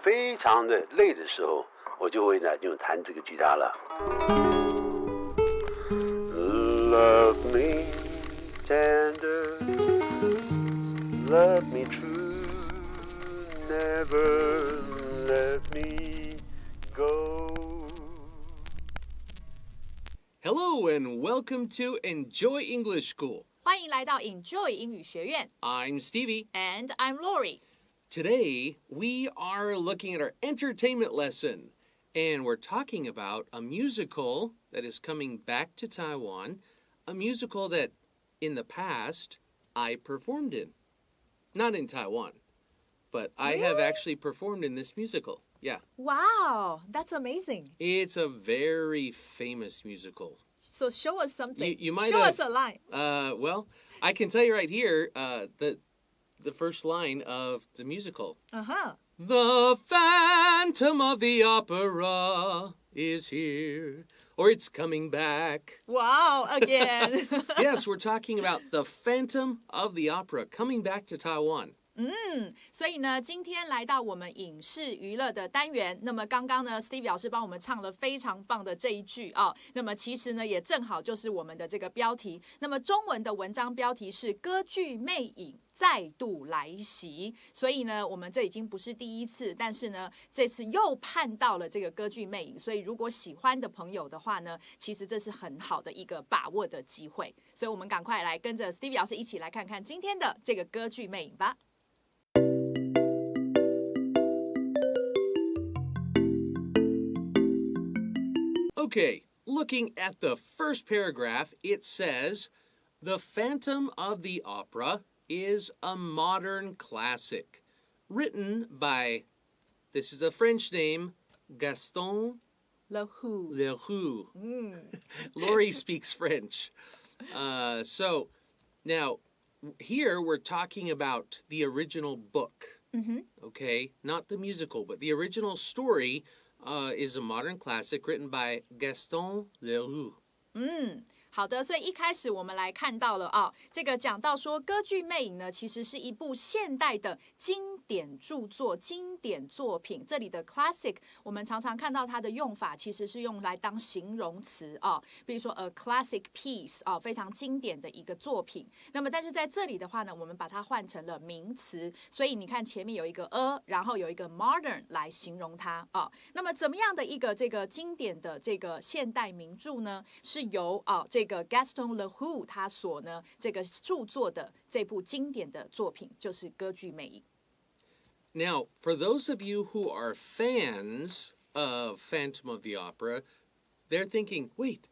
非常的累的时候，我就会呢用弹这个吉他了。Love me tender, love me true, never let me go.Hello and welcome to Enjoy English School. 欢迎来到 Enjoy 英语学院。I'm Stevie. And I'm Laurie. Today, we are looking at our entertainment lesson. And we're talking about a musical that is coming back to Taiwan. A musical that, in the past, I performed in. Not in Taiwan, but I have actually performed in this musical. Yeah. Wow, that's amazing. It's a very famous musical. So show us something. You might show have, us a line. Well, I can tell you right here the first line of the musical. Uh-huh. The Phantom of the Opera is here, or it's coming back. Wow, again. Yes, we're talking about the Phantom of the Opera coming back to Taiwan. 所以呢，今天来到我们影视娱乐的单元。那么刚刚呢 ，Steve 老师帮我们唱了非常棒的这一句啊。那么其实呢，也正好就是我们的这个标题。那么中文的文章标题是歌剧魅影再度来袭。所以呢，我们这已经不是第一次，但是呢，这次又盼到了这个歌剧魅影。所以如果喜欢的朋友的话呢，其实这是很好的一个把握的机会。所以我们赶快来跟着 Steve 老师一起来看看今天的这个歌剧魅影吧。Okay, looking at the first paragraph, it says, The Phantom of the Opera is a modern classic, written by, this is a French name, Gaston Leroux. Laurie speaks French. So, now, here we're talking about the original book, okay? Not the musical, but the original story is a modern classic written by Gaston Leroux. 好的，所以一开始我们来看到了啊，这个讲到说歌剧魅影呢，其实是一部现代的经典著作、经典作品。这里的 classic 我们常常看到它的用法其实是用来当形容词啊，比如说 a classic piece 啊，非常经典的一个作品。那么但是在这里的话呢，我们把它换成了名词，所以你看前面有一个 a， 然后有一个 modern 来形容它啊。那么怎么样的一个这个经典的这个现代名著呢？是由这个 Gaston Leroux 他所呢这个著作的这部经典的作品就是歌剧魅影。Now, for those of you who are fans of Phantom of the Opera, they're thinking, wait,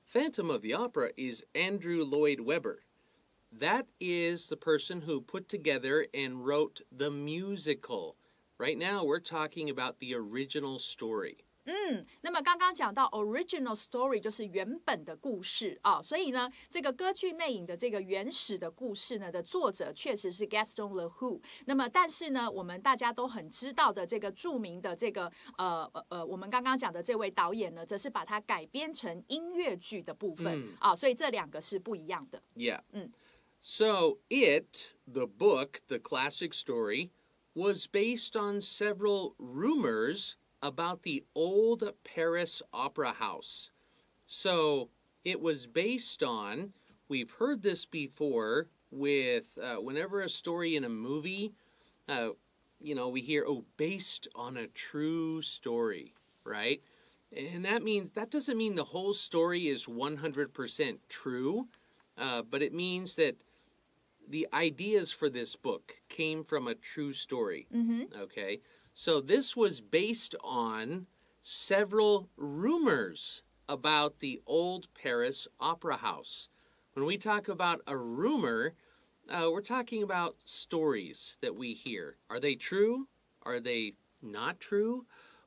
Phantom of the Opera is Andrew Lloyd Webber. That is the person who put together and wrote the musical. Right now, we're talking about the original story.那么刚刚讲到 original story 就是原本的故事啊，所以呢，这个歌剧魅影的这个原始的故事呢的作者确实是 Gaston Leroux。那么但是呢，我们大家都很知道的这个著名的这个我们刚刚讲的这位导演呢，则是把它改编成音乐剧的部分啊，所以这两个是不一样的。Yeah. So it, the book, the classic story, was based on several rumors.About the old Paris Opera House. So it was based on, we've heard this before with whenever a story in a movie, we hear, based on a true story, right? And that doesn't mean the whole story is 100% true, but it means that the ideas for this book came from a true story, okay?So this was based on several rumors about the old Paris Opera House. When we talk about a rumor, we're talking about stories that we hear. Are they true? Are they not true?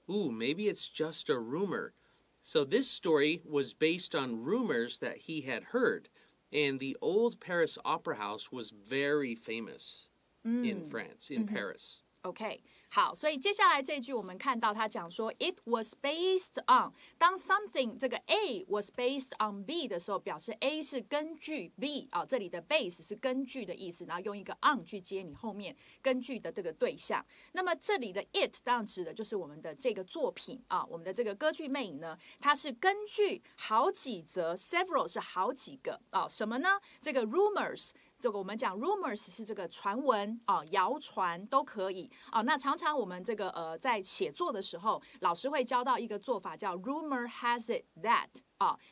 Ooh, maybe it's just a rumor. So this story was based on rumors that he had heard. And the old Paris Opera House was very famous in France, in Paris. OK， 好，所以接下来这句我们看到他讲说 it was based on， 当 something 这个 A was based on B 的时候，表示 A 是根据 B 这里的 base 是根据的意思，然后用一个 on 去接你后面根据的这个对象。那么这里的 it 当然指的就是我们的这个作品我们的这个歌剧魅影呢，它是根据好几则 several 是好几个什么呢？这个 rumors。这个我们讲 rumors 是这个传闻谣传都可以那常常我们这个在写作的时候，老师会教到一个做法叫 rumor has it that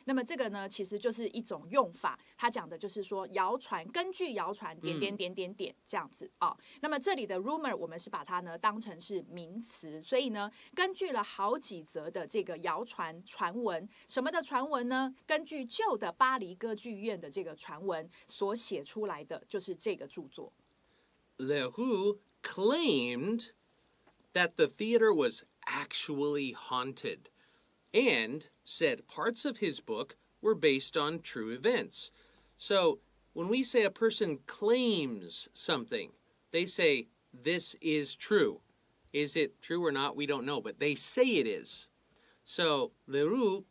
那么这个呢其实就是一种用法，它讲的就是说谣传，根据谣传点点点点点这样子那么这里的 rumor 我们是把它呢当成是名词，所以呢根据了好几则的这个谣传传闻，什么的传闻呢？根据旧的巴黎歌剧院的这个传闻所写出来的就是这个著作。 Leroux claimed that the theater was actually haunted and said parts of his book were based on true events. So when we say a person claims something, they say, this is true. Is it true or not? We don't know, but they say it is. So Leroux,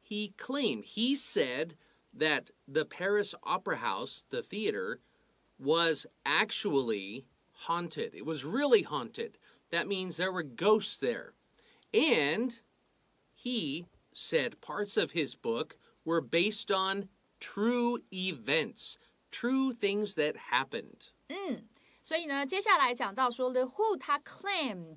he claimed, he said that the Paris Opera House, the theater, was actually haunted. It was really haunted. That means there were ghosts there. And he said parts of his book were based on true events, true things that happened. 所以呢接下来讲到说 Leroux 他 claim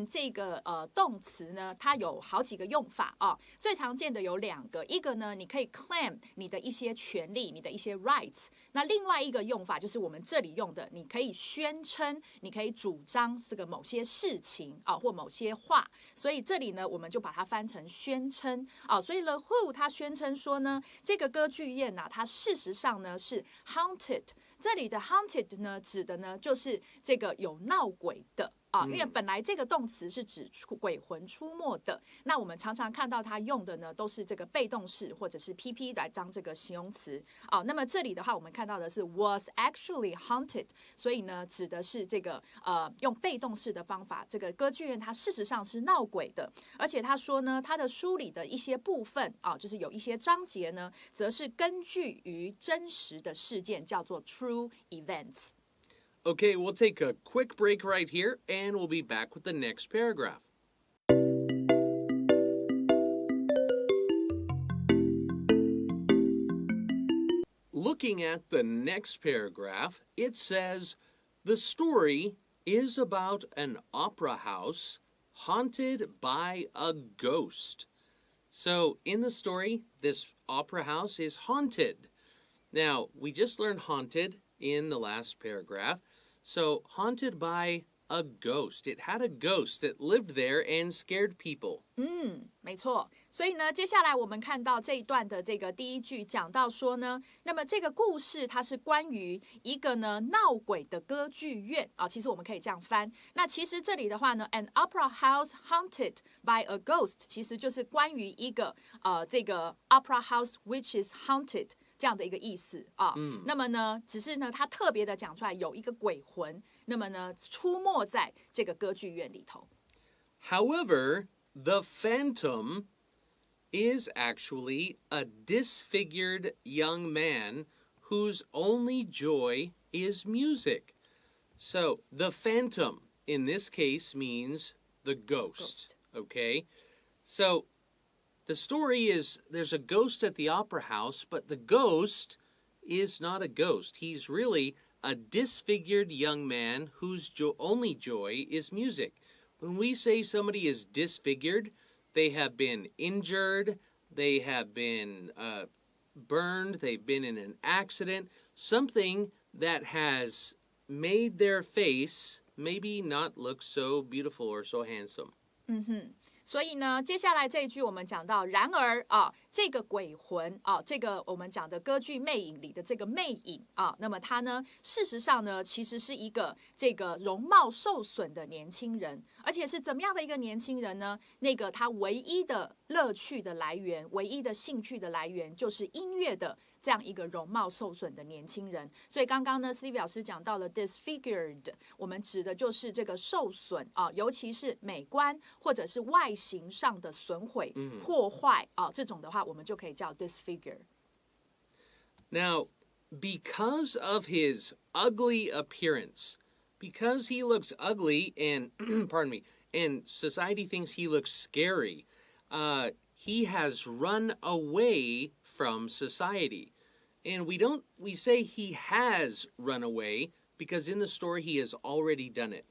这个动词呢，它有好几个用法最常见的有两个，一个呢你可以 claim 你的一些权利，你的一些 rights， 那另外一个用法就是我们这里用的，你可以宣称，你可以主张这个某些事情或某些话，所以这里呢我们就把它翻成宣称所以 Leroux 他宣称说呢，这个歌剧院它事实上呢是 haunted， 这里的 haunted 呢指的呢就是这个有闹鬼的因为本来这个动词是指鬼魂出没的，那我们常常看到它用的呢都是这个被动式或者是 PP 来当这个形容词那么这里的话我们看到的是 was actually haunted， 所以呢指的是这个用被动式的方法，这个歌剧院它事实上是闹鬼的，而且他说呢他的书里的一些部分就是有一些章节呢则是根据于真实的事件，叫做 true events。Okay, we'll take a quick break right here, and we'll be back with the next paragraph. Looking at the next paragraph, it says, the story is about an opera house haunted by a ghost. So, in the story, this opera house is haunted. Now, we just learned haunted in the last paragraph. So, haunted by a ghost. It had a ghost that lived there and scared people. 没错。所以呢，接下来我们看到这一段的这个第一句讲到说呢，那么这个故事它是关于一个呢闹鬼的歌剧院其实我们可以这样翻。那其实这里的话呢 ，an opera house haunted by a ghost， 其实就是关于一个这个 opera house which is haunted。这样的一个意思那么呢，只是呢，他特别的讲出来有一个鬼魂，那么呢，出没在这个歌剧院里头。However, the phantom is actually a disfigured young man whose only joy is music. So, the phantom in this case means the ghost. Okay? So, the story is there's a ghost at the opera house, but the ghost is not a ghost. He's really a disfigured young man whose only joy is music. When we say somebody is disfigured, they have been injured, they have been burned, they've been in an accident, something that has made their face maybe not look so beautiful or so handsome. 所以呢，接下来这一句我们讲到，然而这个鬼魂这个我们讲的歌剧魅影里的这个魅影那么他呢，事实上呢，其实是一个这个容貌受损的年轻人，而且是怎么样的一个年轻人呢？那个他唯一的乐趣的来源，唯一的兴趣的来源，就是音乐的这样一个容貌受损的年轻人。所以刚刚呢 Stevie 老师讲到了 disfigured， 我们指的就是这个受损啊，尤其是美观或者是外形上的损毁、破坏啊，这种的话我们就可以叫 disfigure。 Now, because of his ugly appearance, because he looks ugly and pardon me, and society thinks he looks scary, he has run away from society. And we say he has run away because in the story he has already done it.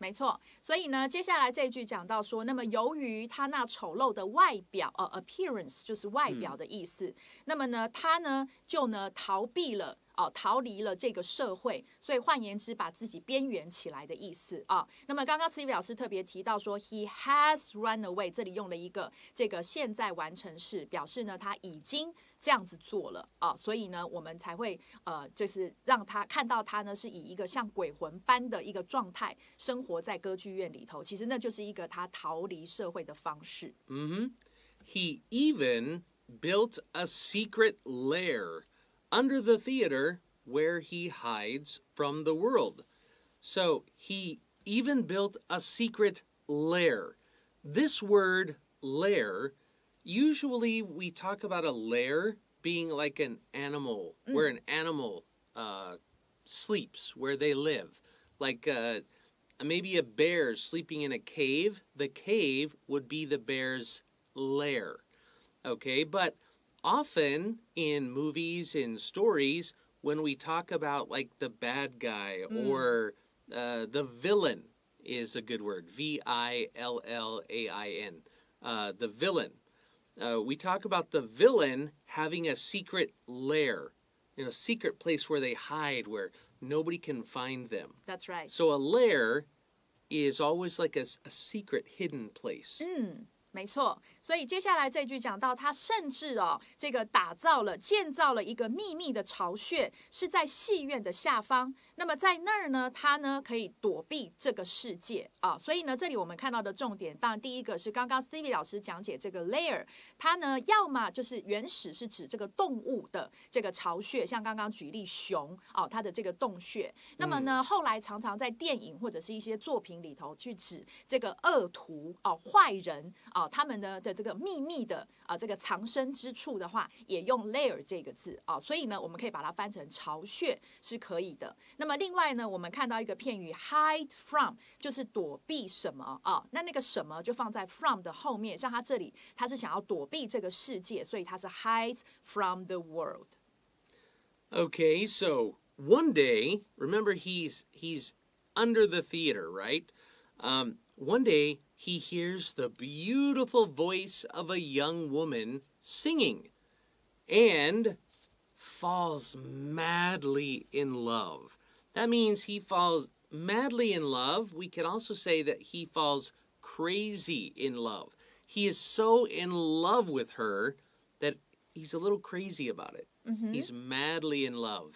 没错，所以呢，接下来这一句讲到说，那么由于他那丑陋的外表，appearance 就是外表的意思，那么呢，他呢就呢逃避了。逃离了这个社会，所以换言之，把自己边缘起来的意思啊。那么刚刚Stevie老师特别提到说 ，he has run away， 这里用了一个这个现在完成式，表示呢他已经这样子做了啊，所以呢我们才会就是让他看到他呢是以一个像鬼魂般的一个状态生活在歌剧院里头，其实那就是一个他逃离社会的方式。He even built a secret lair under the theater where he hides from the world. So he even built a secret lair. This word lair, usually we talk about a lair being like an animal, where an animal sleeps, where they live. Like maybe a bear sleeping in a cave. The cave would be the bear's lair. Okay, but often in movies, in stories, when we talk about like the bad guy or the villain is a good word, villain, the villain. We talk about the villain having a secret lair, a secret place where they hide, where nobody can find them. That's right. So a lair is always like a secret hidden place. 没错，所以接下来这句讲到，他甚至这个建造了一个秘密的巢穴，是在戏院的下方。那么在那儿呢，他呢可以躲避这个世界啊。所以呢，这里我们看到的重点，当然第一个是刚刚 Stevie 老师讲解这个 lair， 它呢要么就是原始是指这个动物的这个巢穴，像刚刚举例熊它的这个洞穴。那么呢，后来常常在电影或者是一些作品里头去指这个恶徒坏人他们的这个秘密的这个藏身之处的话，也用 lair 这个字所以呢，我们可以把它翻成巢穴是可以的。那么另外呢，我们看到一个片语 hide from， 就是躲避什么那个什么就放在 from 的后面，像他这里他是想要躲避这个世界，所以他是 hide from the world. Okay, so one day, remember he's under the theater, right? One day he hears the beautiful voice of a young woman singing and falls madly in love. That means he falls madly in love. We can also say that he falls crazy in love. He is so in love with her that he's a little crazy about it. He's madly in love.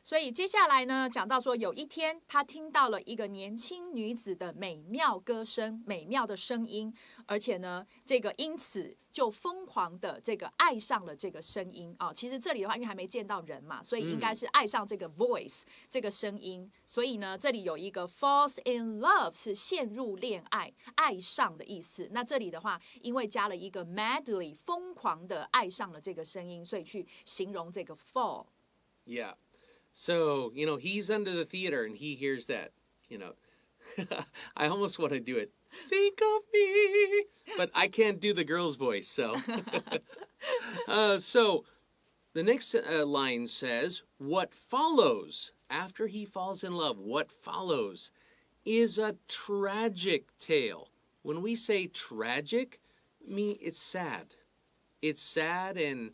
所以接下来呢，讲到说有一天他听到了一个年轻女子的美妙歌声，美妙的声音，而且呢，这个因此就疯狂的这个爱上了这个声音其实这里的话，因为还没见到人嘛，所以应该是爱上这个 voice 这个声音。所以呢，这里有一个 falls in love 是陷入恋爱、爱上的意思。那这里的话，因为加了一个 madly 疯狂的爱上了这个声音，所以去形容这个 fall. Yeah. So, he's under the theater and he hears that, I almost want to do it. Think of me. But I can't do the girl's voice, so. So, the next line says, what follows after he falls in love, what follows is a tragic tale. When we say tragic, it's sad. It's sad and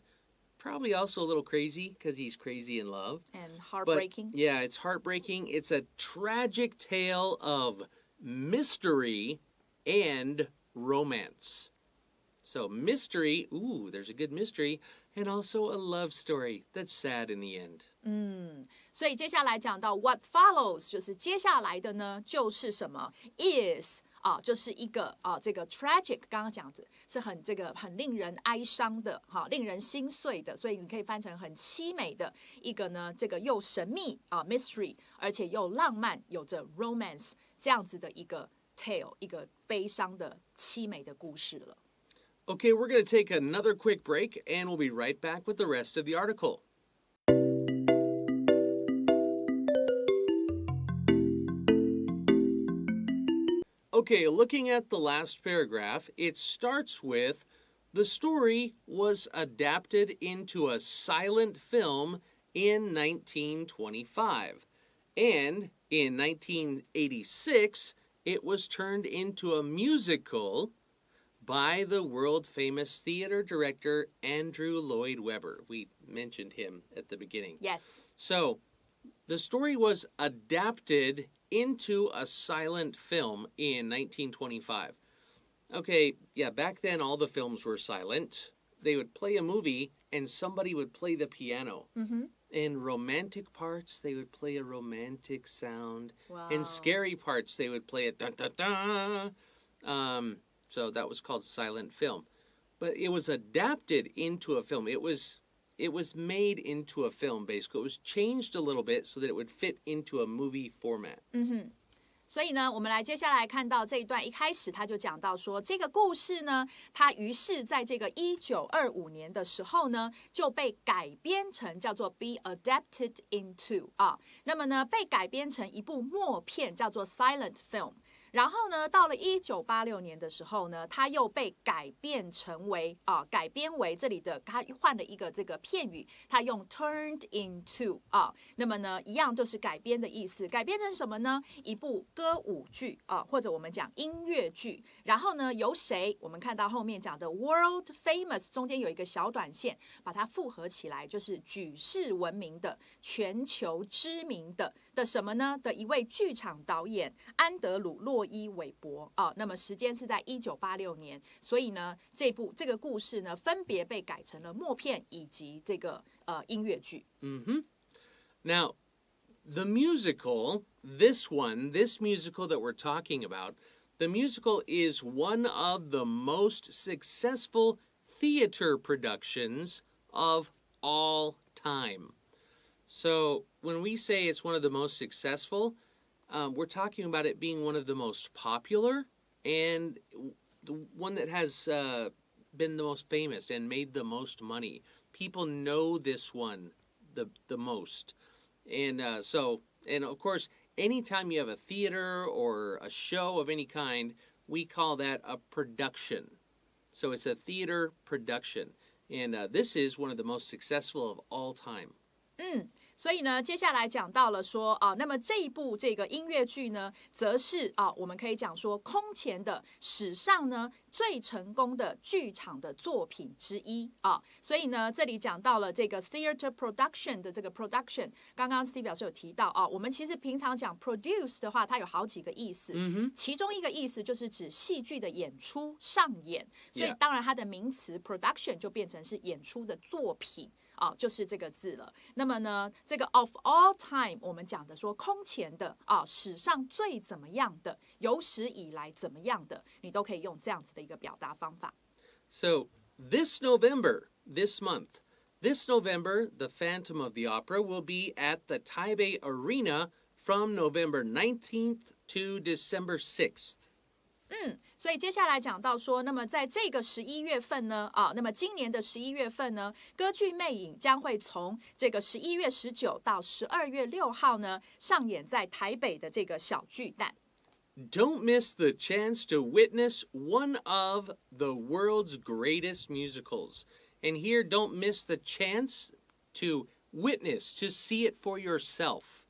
probably also a little crazy because he's crazy in love. And heartbreaking. But, yeah, it's heartbreaking. It's a tragic tale of mystery and romance. So mystery, there's a good mystery, and also a love story that's sad in the end. 所以接下来讲到 what follows 就是接下来的呢就是什么 is 就是一个这个 tragic， 刚刚讲的是很令人哀伤的令人心碎的，所以你可以翻成很凄美的一个呢，这个又神秘mystery， 而且又浪漫，有着 romance 这样子的一个 tale， 一个悲伤的凄美的故事了。Okay, we're going to take another quick break, and we'll be right back with the rest of the article. Okay, looking at the last paragraph, it starts with, the story was adapted into a silent film in 1925, and in 1986, it was turned into a musical by the world-famous theater director Andrew Lloyd Webber. We mentioned him at the beginning. Yes. So, the story was adapted into a silent film in 1925. Okay, yeah, back then all the films were silent. They would play a movie and somebody would play the piano. Mm-hmm. In romantic parts, they would play a romantic sound. Wow. In scary parts, they would play a dun-dun-dun. So that was called silent film. But it was adapted into a film. It was made into a film, basically. It was changed a little bit so that it would fit into a movie format. 所以呢，我们来接下来看到这一段，一开始他就讲到说，这个故事呢，它于是在这个1925年的时候呢，就被改编成叫做 be adapted into 那么呢，被改编成一部默片，叫做 silent film。然后呢，到了1986年的时候呢，它又被改编为这里的它换了一个这个片语，它用 turned into 那么呢，一样就是改编的意思。改编成什么呢？一部歌舞剧或者我们讲音乐剧。然后呢，由谁？我们看到后面讲的 world famous 中间有一个小短线，把它复合起来，就是举世闻名的、全球知名的什么呢？的一位剧场导演安德鲁·洛伊·韦伯那么时间是在1986年，所以呢，这个故事呢，分别被改成了默片以及这个音乐剧。Now, the musical, this musical that we're talking about, the musical is one of the most successful theater productions of all time. So when we say it's one of the most successful, we're talking about it being one of the most popular and the one that has been the most famous and made the most money. People know this one the most. And and of course, anytime you have a theater or a show of any kind, we call that a production. So it's a theater production. And this is one of the most successful of all time. 所以呢，接下来讲到了说那么这一部这个音乐剧呢，则是我们可以讲说空前的史上呢最成功的剧场的作品之一所以呢，这里讲到了这个 theater production 的这个 production， 刚刚 Steve 老师有提到我们其实平常讲 produce 的话，它有好几个意思，其中一个意思就是指戏剧的演出上演，所以当然它的名词 production 就变成是演出的作品。就是这个字了。那么呢，这个 of all time 我们讲的说空前的史上最怎么样的，有史以来怎么样的，你都可以用这样子的一个表达方法。So this November, this month, this November, the Phantom of the Opera will be at the Taipei Arena from November 19th to December 6th. 所以接下来讲到说，那么在这个11月份呢，那么今年的11月份呢，歌剧魅影将会从这个11月19到12月6号呢，上演在台北的这个小巨蛋。Don't miss the chance to witness one of the world's greatest musicals. And here, don't miss the chance to witness, to see it for yourself.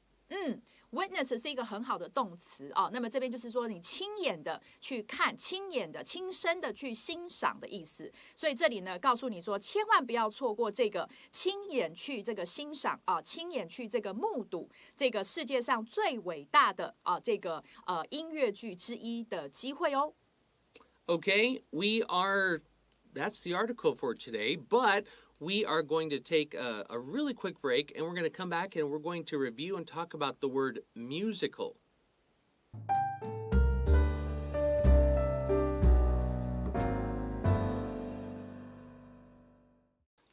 Witness 是一个很好的动词那么这边就是说你亲眼的去看，亲眼的、亲身的去欣赏的意思。所以这里呢，告诉你说，千万不要错过这个亲眼去这个欣赏亲眼去这个目睹这个世界上最伟大的这个音乐剧之一的机会哦。Okay, that's the article for today, but we are going to take a really quick break, and we're going to come back and we're going to review and talk about the word musical.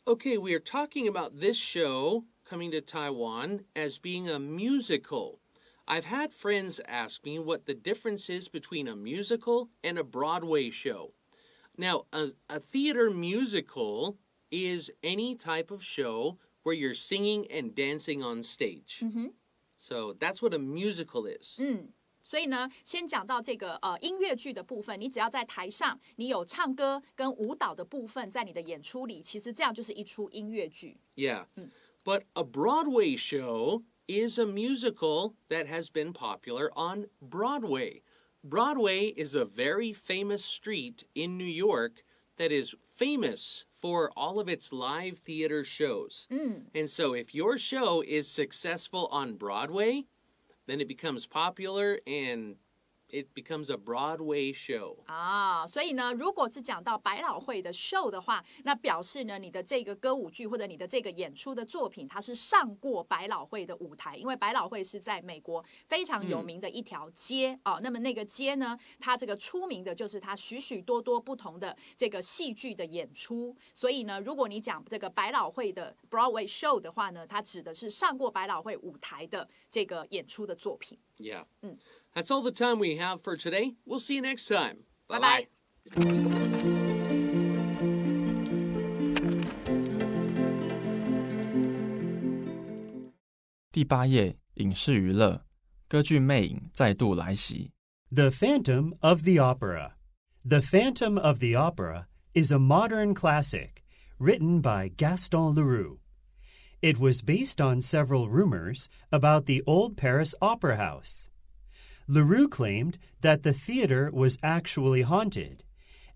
Okay, we are talking about this show coming to Taiwan as being a musical. I've had friends ask me what the difference is between a musical and a Broadway show. Now, a theater musical is any type of show where you're singing and dancing on stage. So that's what a musical is. 所以呢，先讲到这个音乐剧的部分，你只要在台上，你有唱歌跟舞蹈的部分在你的演出里，其实这样就是一出音乐剧。Yeah, but a Broadway show is a musical that has been popular on Broadway. Broadway is a very famous street in New York that is famous for all of its live theater shows. And so if your show is successful on Broadway, then it becomes popular and it becomes a Broadway show. 所以呢，如果只讲到百老汇的 show 的话，那表示呢，你的这个歌舞剧或者你的这个演出的作品，它是上过百老汇的舞台，因为百老汇是在美国非常有名的一条街那么那个街呢，它这个出名的就是它许许多多不同的这个戏剧的演出。所以呢，如果你讲这个百老汇的 Broadway show 的话呢，它指的是上过百老汇舞台的这个演出的作品。Yeah. That's all the time we have for today. We'll see you next time. Bye-bye. 第8页，影视娱乐，歌剧魅影再度来袭。The Phantom of the Opera. The Phantom of the Opera is a modern classic written by Gaston Leroux. It was based on several rumors about the old Paris Opera House. Leroux claimed that the theater was actually haunted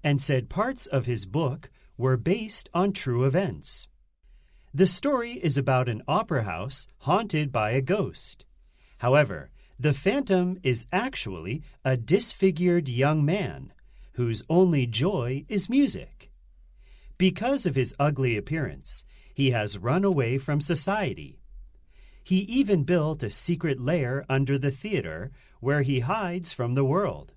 and said parts of his book were based on true events. The story is about an opera house haunted by a ghost. However, the phantom is actually a disfigured young man whose only joy is music. Because of his ugly appearance, he has run away from society. He even built a secret lair under the theater where he hides from the world.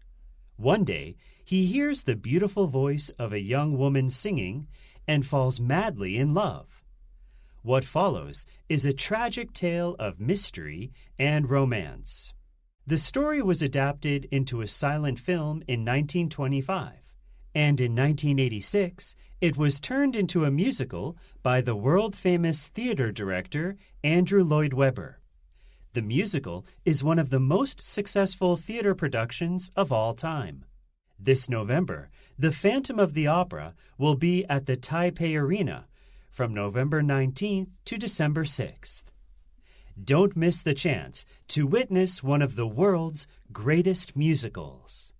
One day, he hears the beautiful voice of a young woman singing and falls madly in love. What follows is a tragic tale of mystery and romance. The story was adapted into a silent film in 1925, and in 1986, it was turned into a musical by the world-famous theater director Andrew Lloyd Webber. The musical is one of the most successful theater productions of all time. This November, The Phantom of the Opera will be at the Taipei Arena from November 19th to December 6th. Don't miss the chance to witness one of the world's greatest musicals.